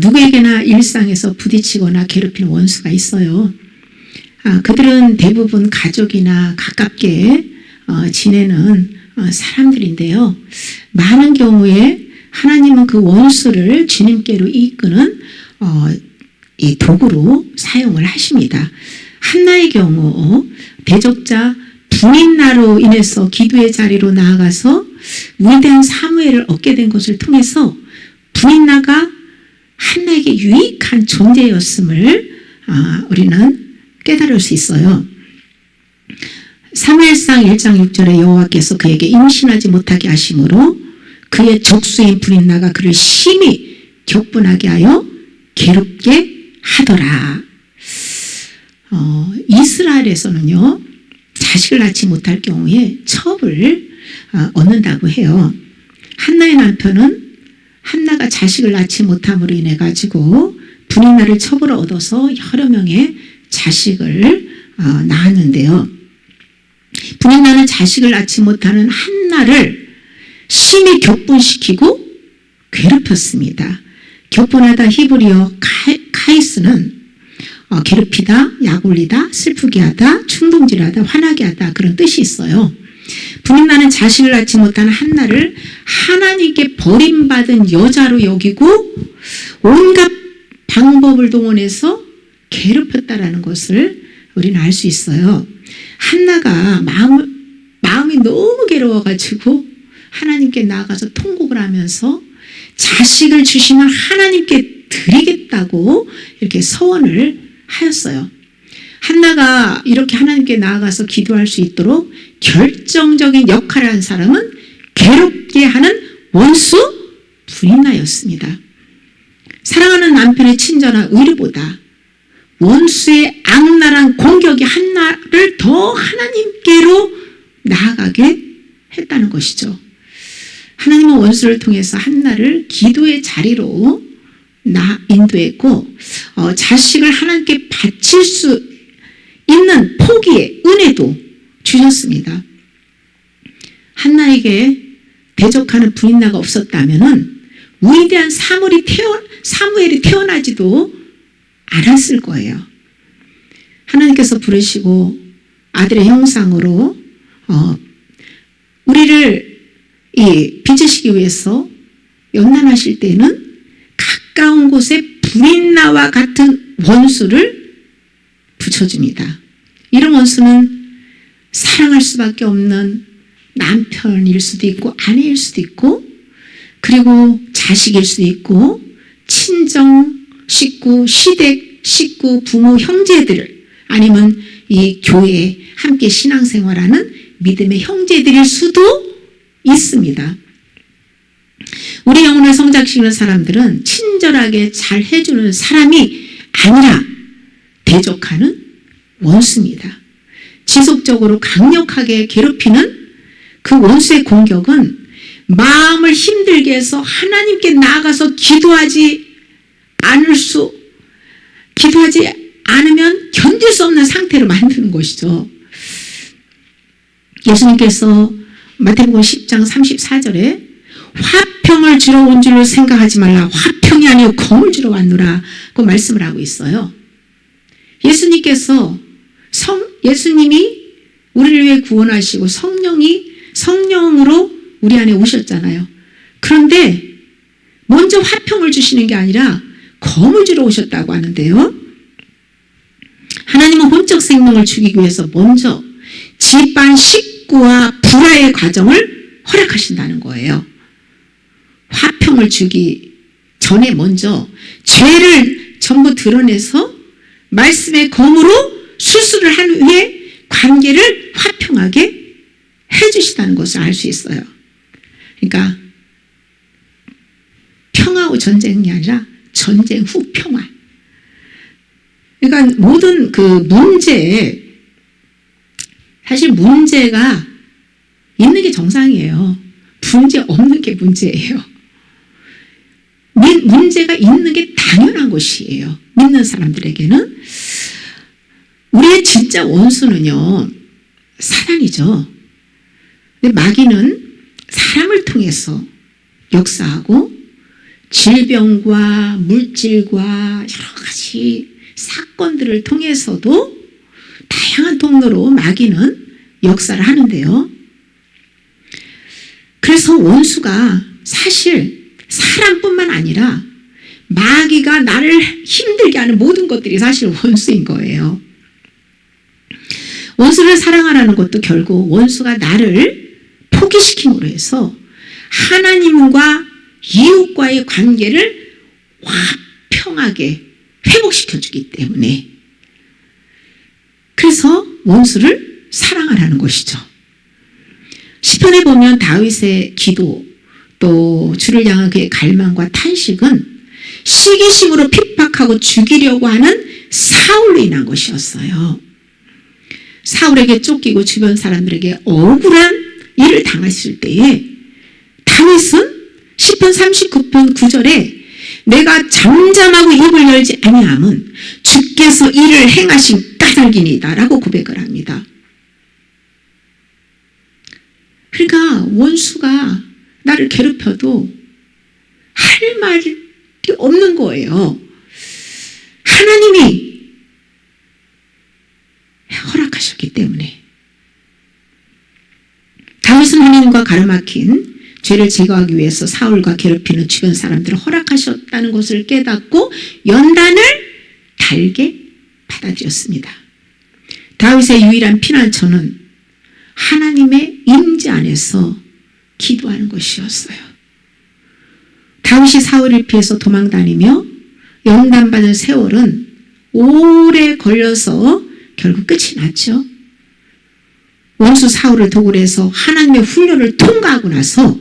누구에게나 일상에서 부딪히거나 괴롭히는 원수가 있어요. 그들은 대부분 가족이나 가깝게 지내는 사람들인데요. 많은 경우에 하나님은 그 원수를 주님께로 이끄는 이 도구로 사용을 하십니다. 한나의 경우 대적자 분인나로 인해서 기도의 자리로 나아가서 위대한 사무엘을 얻게 된 것을 통해서 분인나가 한나에게 유익한 존재였음을 우리는 깨달을 수 있어요. 사무엘상 1장 6절에 여호와께서 그에게 임신하지 못하게 하심으로 그의 족수인 분인나가 그를 심히 격분하게 하여 괴롭게 하더라. 이스라엘에서는요, 자식을 낳지 못할 경우에 첩을 얻는다고 해요. 한나의 남편은 한나가 자식을 낳지 못함으로 인해 가지고 분인나를 첩으로 얻어서 여러 명의 자식을 낳았는데요. 분인나는 자식을 낳지 못하는 한나를 심히 격분시키고 괴롭혔습니다. 격분하다 히브리어 카이스는 괴롭히다, 약올리다, 슬프게 하다, 충동질하다, 화나게 하다 그런 뜻이 있어요. 분인나는 자식을 낳지 못하는 한나를 하나님께 버림받은 여자로 여기고 온갖 방법을 동원해서 괴롭혔다라는 것을 우리는 알 수 있어요. 한나가 마음이 너무 괴로워가지고 하나님께 나아가서 통곡을 하면서 자식을 주시면 하나님께 드리겠다고 이렇게 서원을 하였어요. 한나가 이렇게 하나님께 나아가서 기도할 수 있도록 결정적인 역할을 한 사람은 괴롭게 하는 원수 분인나였습니다. 사랑하는 남편의 친절한 의뢰보다 원수의 악랄한 공격이 한나를 더 하나님께로 나아가게 했다는 것이죠. 하나님은 원수를 통해서 한나를 기도의 자리로 인도했고 자식을 하나님께 바칠 수 있는 포기의 은혜도 주셨습니다. 한나에게 대적하는 분인나가 없었다면 위대한 사무엘이 태어나지도 않았을 거예요. 하나님께서 부르시고 아들의 형상으로 우리를 빚으시기 위해서 연단하실 때는 가까운 곳에 분인나와 같은 원수를 붙여줍니다. 이런 원수는 사랑할 수밖에 없는 남편일 수도 있고 아내일 수도 있고 그리고 자식일 수도 있고 친정, 식구, 시댁, 식구, 부모, 형제들 아니면 이 교회에 함께 신앙생활하는 믿음의 형제들일 수도 있습니다. 우리 영혼을 성장시키는 사람들은 친절하게 잘 해주는 사람이 아니라 대적하는 원수입니다. 지속적으로 강력하게 괴롭히는 그 원수의 공격은 마음을 힘들게 해서 하나님께 나아가서 기도하지 않으면 견딜 수 없는 상태로 만드는 것이죠. 예수님께서 마태복음 10장 34절에 화평을 주러 온 줄로 생각하지 말라. 화평이 아니요 검을 주러 왔노라. 그 말씀을 하고 있어요. 예수님이 우리를 위해 구원하시고 성령으로 우리 안에 오셨잖아요. 그런데 먼저 화평을 주시는 게 아니라 검을 주러 오셨다고 하는데요. 하나님은 혼적 생명을 주기 위해서 먼저 집안 식구와 불화의 과정을 허락하신다는 거예요. 화평을 주기 전에 먼저 죄를 전부 드러내서 말씀의 검으로 수술을 한 후에 관계를 화평하게 해주시다는 것을 알 수 있어요. 그러니까 평화 후 전쟁이 아니라 전쟁 후 평화. 그러니까 모든 그 사실 문제가 있는 게 정상이에요. 문제 없는 게 문제예요. 문제가 있는 게 당연한 것이에요. 믿는 사람들에게는. 우리의 진짜 원수는요, 사단이죠. 근데 마귀는 사람을 통해서 역사하고 질병과 물질과 여러 가지 사건들을 통해서도 다양한 통로로 마귀는 역사를 하는데요. 그래서 원수가 사실 사람뿐만 아니라 마귀가 나를 힘들게 하는 모든 것들이 사실 원수인 거예요. 원수를 사랑하라는 것도 결국 원수가 나를 포기시킴으로 해서 하나님과 이웃과의 관계를 화평하게 회복시켜주기 때문에, 그래서 원수를 사랑하라는 것이죠. 시편에 보면 다윗의 기도, 또 주를 향한 그의 갈망과 탄식은 시기심으로 핍박하고 죽이려고 하는 사울로 인한 것이었어요. 사울에게 쫓기고 주변 사람들에게 억울한 일을 당했을 때에 다윗은 시편 39편 9절에 내가 잠잠하고 입을 열지 아니함은 주께서 이를 행하신 까닭이니이다 라고 고백을 합니다. 그러니까 원수가 나를 괴롭혀도 할 말이 없는 거예요. 하나님이 허락하셨기 때문에. 다윗은 하나님과 가로막힌 죄를 제거하기 위해서 사울과 괴롭히는 주변 사람들을 허락하셨다는 것을 깨닫고 연단을 달게 받아들였습니다. 다윗의 유일한 피난처는 하나님의 임재 안에서 기도하는 것이었어요. 다윗이 사울을 피해서 도망다니며 연단받은 세월은 오래 걸려서 결국 끝이 났죠. 원수 사울을 도구로 해서 하나님의 훈련을 통과하고 나서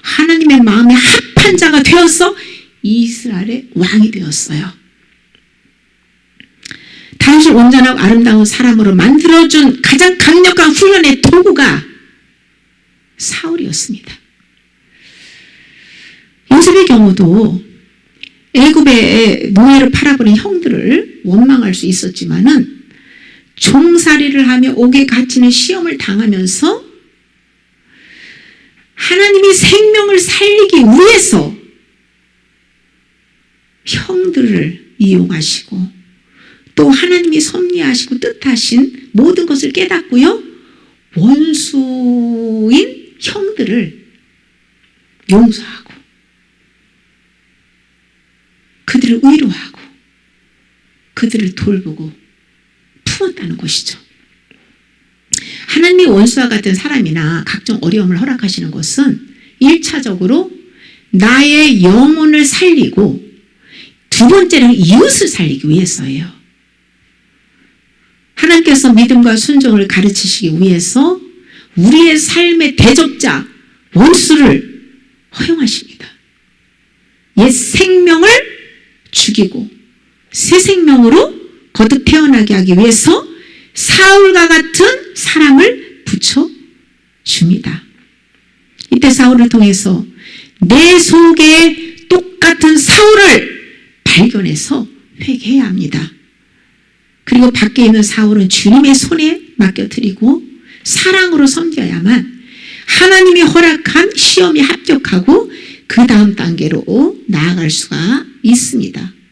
하나님의 마음에 합한 자가 되어서 이스라엘의 왕이 되었어요. 다윗을 온전하고 아름다운 사람으로 만들어준 가장 강력한 훈련의 도구가 사울이었습니다. 요셉의 경우도 애굽의 노예로 팔아버린 형들을 원망할 수 있었지만은 종살이를 하며 옥에 갇히는 시험을 당하면서 하나님이 생명을 살리기 위해서 형들을 이용하시고 또 하나님이 섭리하시고 뜻하신 모든 것을 깨닫고요, 원수인 형들을 용서하고 그들을 위로하고 그들을 돌보고 품었다는 것이죠. 하나님이 원수와 같은 사람이나 각종 어려움을 허락하시는 것은 1차적으로 나의 영혼을 살리고 두 번째는 이웃을 살리기 위해서예요. 하나님께서 믿음과 순종을 가르치시기 위해서 우리의 삶의 대적자 원수를 허용하십니다. 옛 생명을 죽이고 새 생명으로 거듭 태어나게 하기 위해서 사울과 같은 사람을 붙여줍니다. 이때 사울을 통해서 내 속에 똑같은 사울을 발견해서 회개해야 합니다. 그리고 밖에 있는 사울은 주님의 손에 맡겨드리고 사랑으로 섬겨야만 하나님이 허락한 시험에 합격하고 그 다음 단계로 나아갈 수가 있습니다.